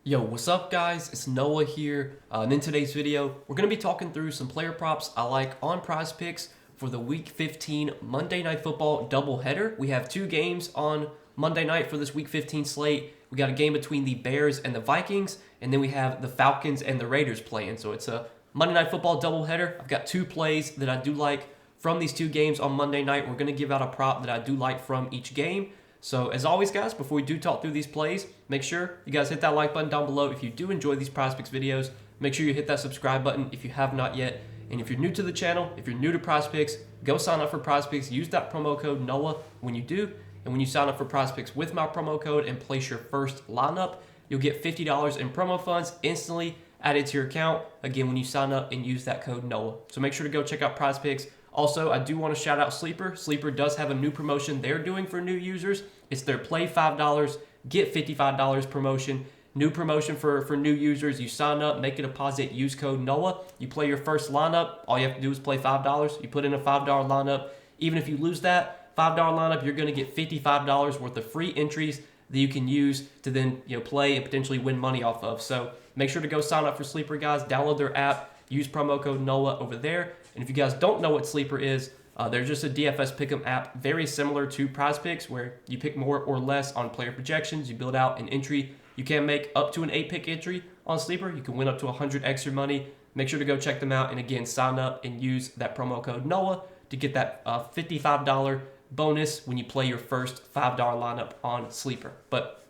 Yo, what's up guys? It's Noah here, and in today's video, we're going to be talking through some player props I like on Prizepicks for the Week 15 Monday Night Football doubleheader. We have two games on Monday night for this Week 15 slate. We got a game between the Bears and the Vikings, and then we have the Falcons and the Raiders playing. So it's a Monday Night Football doubleheader. I've got two plays that I do like from these two games on Monday night. We're going to give out a prop that I do like from each game. So as always, guys, before we do talk through these plays, make sure you guys hit that like button down below. If you do enjoy these Prizepicks videos, make sure you hit that subscribe button if you have not yet. And if you're new to the channel, if you're new to Prizepicks, go sign up for Prizepicks. Use that promo code NOAH when you do. And when you sign up for Prizepicks with my promo code and place your first lineup, you'll get $50 in promo funds instantly added to your account. Again, when you sign up and use that code NOAH. So make sure to go check out Prizepicks. Also, I do want to shout out Sleeper. Sleeper does have a new promotion they're doing for new users. It's their play $5, get $55 promotion. New promotion for new users. You sign up, make a deposit, use code NOAH. You play your first lineup. All you have to do is play $5. You put in a $5 lineup. Even if you lose that $5 lineup, you're going to get $55 worth of free entries that you can use to then play and potentially win money off of. So make sure to go sign up for Sleeper, guys. Download their app. Use promo code NOAH over there. And if you guys don't know what Sleeper is, they're just a DFS pick'em app, very similar to Prizepicks, where you pick more or less on player projections. You build out an entry. You can make up to an 8-pick entry on Sleeper. You can win up to 100 extra money. Make sure to go check them out. And again, sign up and use that promo code NOAH to get that $55 bonus when you play your first $5 lineup on Sleeper. But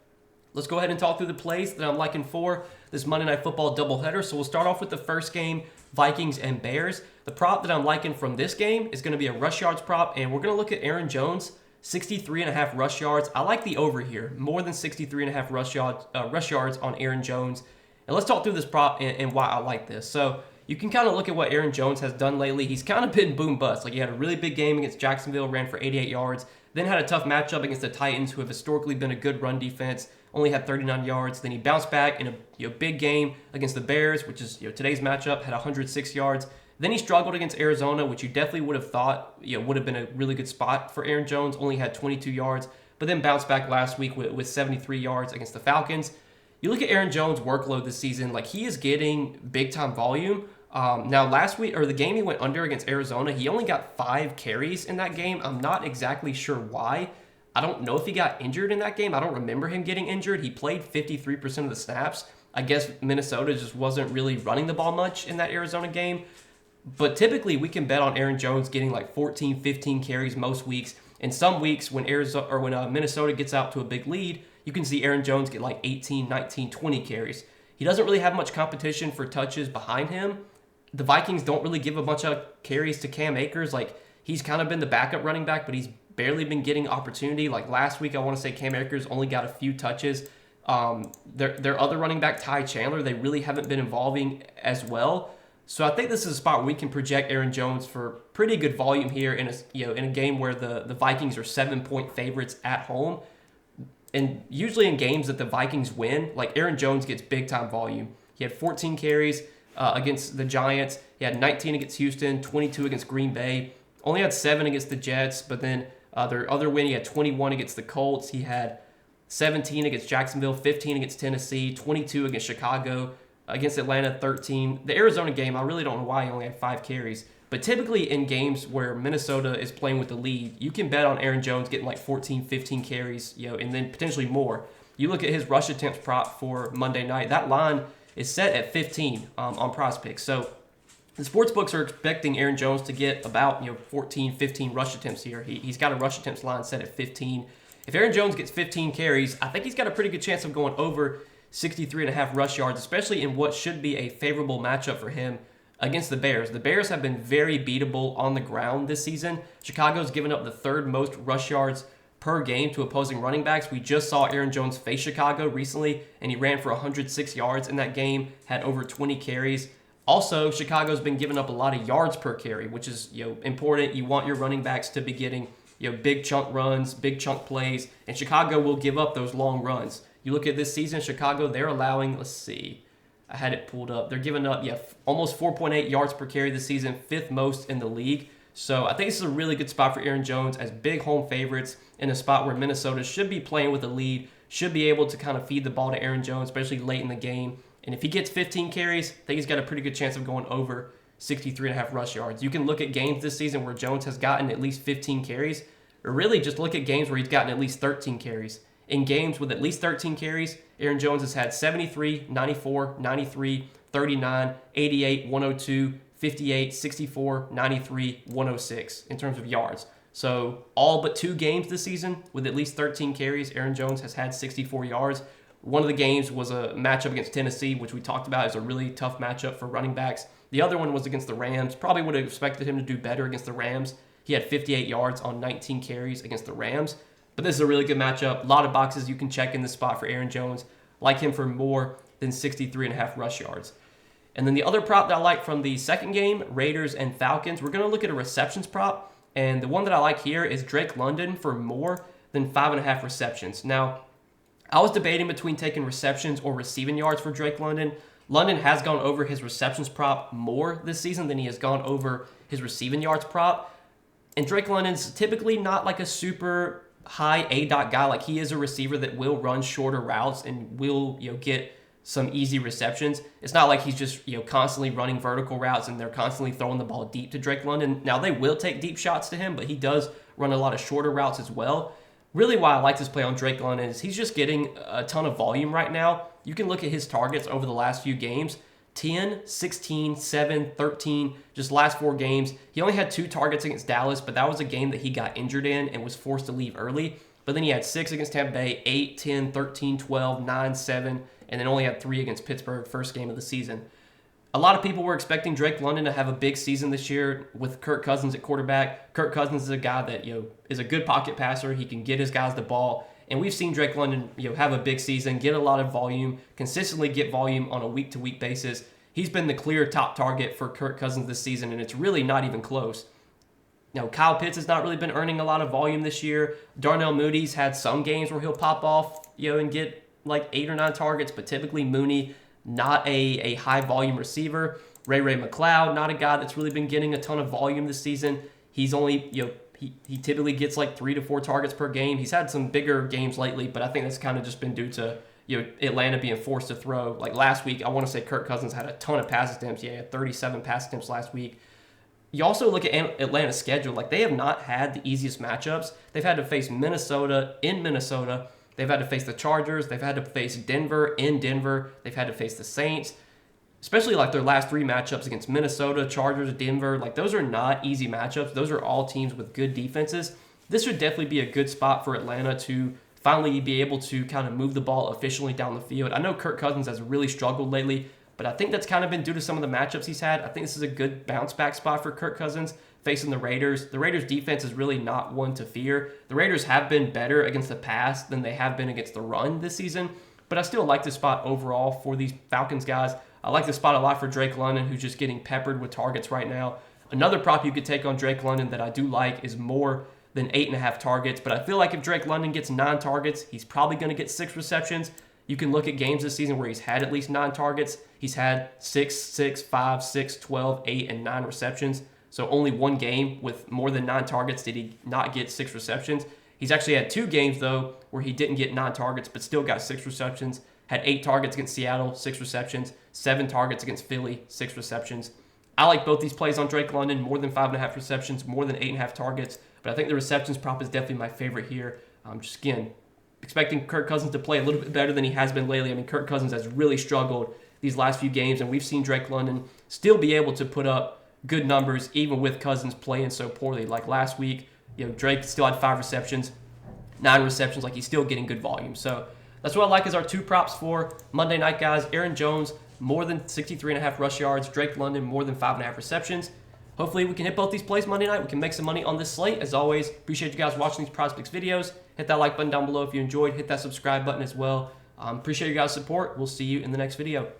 let's go ahead and talk through the plays that I'm liking for this Monday Night Football doubleheader. So we'll start off with the first game, Vikings and Bears. The prop that I'm liking from this game is going to be a rush yards prop, and we're going to look at Aaron Jones, 63.5 rush yards. I like the over here, more than 63.5 rush yards on Aaron Jones. And let's talk through this prop and why I like this. So you can kind of look at what Aaron Jones has done lately. He's kind of been boom bust. Like, he had a really big game against Jacksonville, ran for 88 yards, then had a tough matchup against the Titans, who have historically been a good run defense, only had 39 yards. Then he bounced back in a big game against the Bears, which is today's matchup, had 106 yards. Then he struggled against Arizona, which you definitely would have thought would have been a really good spot for Aaron Jones, only had 22 yards, but then bounced back last week with 73 yards against the Falcons. You look at Aaron Jones' workload this season, like, he is getting big-time volume. Now, last week, or the game he went under against Arizona, he only got 5 carries in that game. I'm not exactly sure why. I don't know if he got injured in that game. I don't remember him getting injured. He played 53% of the snaps. I guess Minnesota just wasn't really running the ball much in that Arizona game. But typically, we can bet on Aaron Jones getting like 14, 15 carries most weeks. And some weeks when Minnesota gets out to a big lead, you can see Aaron Jones get like 18, 19, 20 carries. He doesn't really have much competition for touches behind him. The Vikings don't really give a bunch of carries to Cam Akers. Like, he's kind of been the backup running back, but he's barely been getting opportunity. Like last week, I want to say Cam Akers only got a few touches. Their other running back, Ty Chandler, they really haven't been involving as well. So I think this is a spot where we can project Aaron Jones for pretty good volume here in a game where the Vikings are 7-point favorites at home. And usually in games that the Vikings win, like, Aaron Jones gets big-time volume. He had 14 carries against the Giants. He had 19 against Houston, 22 against Green Bay. Only had 7 against the Jets, but then their other win, he had 21 against the Colts. He had 17 against Jacksonville, 15 against Tennessee, 22 against Chicago, against Atlanta, 13. The Arizona game, I really don't know why he only had 5 carries. But typically in games where Minnesota is playing with the lead, you can bet on Aaron Jones getting like 14, 15 carries, and then potentially more. You look at his rush attempts prop for Monday night. That line is set at 15 on Prizepicks. So the sportsbooks are expecting Aaron Jones to get about 14, 15 rush attempts here. He's got a rush attempts line set at 15. If Aaron Jones gets 15 carries, I think he's got a pretty good chance of going over 63.5 rush yards, especially in what should be a favorable matchup for him against the Bears. The Bears have been very beatable on the ground this season. Chicago's given up the 3rd most rush yards per game to opposing running backs. We just saw Aaron Jones face Chicago recently, and he ran for 106 yards in that game, had over 20 carries. Also, Chicago's been giving up a lot of yards per carry, which is important. You want your running backs to be getting big chunk runs, big chunk plays, and Chicago will give up those long runs. You look at this season, Chicago, they're allowing, let's see, I had it pulled up. They're giving up, almost 4.8 yards per carry this season, 5th most in the league. So I think this is a really good spot for Aaron Jones as big home favorites in a spot where Minnesota should be playing with a lead should be able to kind of feed the ball to Aaron Jones, especially late in the game. And if he gets 15 carries, I think he's got a pretty good chance of going over 63.5 rush yards. You can look at games this season where Jones has gotten at least 15 carries, or really just look at games where he's gotten at least 13 carries. In games with at least 13 carries, Aaron Jones has had 73, 94, 93, 39, 88, 102, 58, 64, 93, 106 in terms of yards. So all but 2 games this season with at least 13 carries, Aaron Jones has had 64 yards. One of the games was a matchup against Tennessee, which we talked about is a really tough matchup for running backs. The other one was against the Rams. Probably would have expected him to do better against the Rams. He had 58 yards on 19 carries against the Rams. But this is a really good matchup. A lot of boxes you can check in this spot for Aaron Jones. Like him for more than 63.5 rush yards. And then the other prop that I like from the second game, Raiders and Falcons, we're going to look at a receptions prop. And the one that I like here is Drake London for more than 5.5 receptions. Now, I was debating between taking receptions or receiving yards for Drake London. London has gone over his receptions prop more this season than he has gone over his receiving yards prop. And Drake London's typically not like a super high A-dot guy. Like, he is a receiver that will run shorter routes and will, get some easy receptions. It's not like he's just, constantly running vertical routes and they're constantly throwing the ball deep to Drake London. Now, they will take deep shots to him, but he does run a lot of shorter routes as well. Really why I like this play on Drake London is he's just getting a ton of volume right now. You can look at his targets over the last few games. 10, 16, 7, 13, just last 4 games. He only had 2 targets against Dallas, but that was a game that he got injured in and was forced to leave early. But then he had 6 against Tampa Bay, 8, 10, 13, 12, 9, 7, and then only had 3 against Pittsburgh, first game of the season. A lot of people were expecting Drake London to have a big season this year with Kirk Cousins at quarterback. Kirk Cousins is a guy that, is a good pocket passer. He can get his guys the ball. And we've seen Drake London, have a big season, get a lot of volume, consistently get volume on a week-to-week basis. He's been the clear top target for Kirk Cousins this season, and it's really not even close. Kyle Pitts has not really been earning a lot of volume this year. Darnell Moody's had some games where he'll pop off, and get like 8 or 9 targets, but typically Mooney, not a high volume receiver. Ray McLeod, not a guy that's really been getting a ton of volume this season. He's only, he typically gets like 3 to 4 targets per game. He's had some bigger games lately, but I think that's kind of just been due to, Atlanta being forced to throw. Like last week, I want to say Kirk Cousins had a ton of pass attempts. Yeah, he had 37 pass attempts last week. You also look at Atlanta's schedule. Like, they have not had the easiest matchups. They've had to face Minnesota in Minnesota. They've had to face the Chargers. They've had to face Denver in Denver. They've had to face the Saints. Especially like their last 3 matchups against Minnesota, Chargers, Denver. Like, those are not easy matchups. Those are all teams with good defenses. This would definitely be a good spot for Atlanta to finally be able to kind of move the ball efficiently down the field. I know Kirk Cousins has really struggled lately, but I think that's kind of been due to some of the matchups he's had. I think this is a good bounce back spot for Kirk Cousins facing the Raiders. The Raiders defense is really not one to fear. The Raiders have been better against the pass than they have been against the run this season, but I still like this spot overall for these Falcons guys. I like this spot a lot for Drake London, who's just getting peppered with targets right now. Another prop you could take on Drake London that I do like is more than 8.5 targets, but I feel like if Drake London gets 9 targets, he's probably going to get 6 receptions. You can look at games this season where he's had at least 9 targets. He's had 6, 6, 5, 6, 12, 8, and 9 receptions. So only one game with more than 9 targets did he not get 6 receptions. He's actually had 2 games, though, where he didn't get 9 targets but still got 6 receptions. Had 8 targets against Seattle, 6 receptions. 7 targets against Philly, 6 receptions. I like both these plays on Drake London, more than 5.5 receptions, more than 8.5 targets. But I think the receptions prop is definitely my favorite here. Just, again, expecting Kirk Cousins to play a little bit better than he has been lately. I mean, Kirk Cousins has really struggled these last few games, and we've seen Drake London still be able to put up good numbers even with Cousins playing so poorly. Like last week, Drake still had 5 receptions, 9 receptions. Like, he's still getting good volume. So that's what I like as our 2 props for Monday night, guys. Aaron Jones, more than 63.5 rush yards. Drake London, more than 5.5 receptions. Hopefully we can hit both these plays Monday night. We can make some money on this slate. As always, appreciate you guys watching these Prizepicks videos. Hit that like button down below if you enjoyed. Hit that subscribe button as well. Appreciate you guys' support. We'll see you in the next video.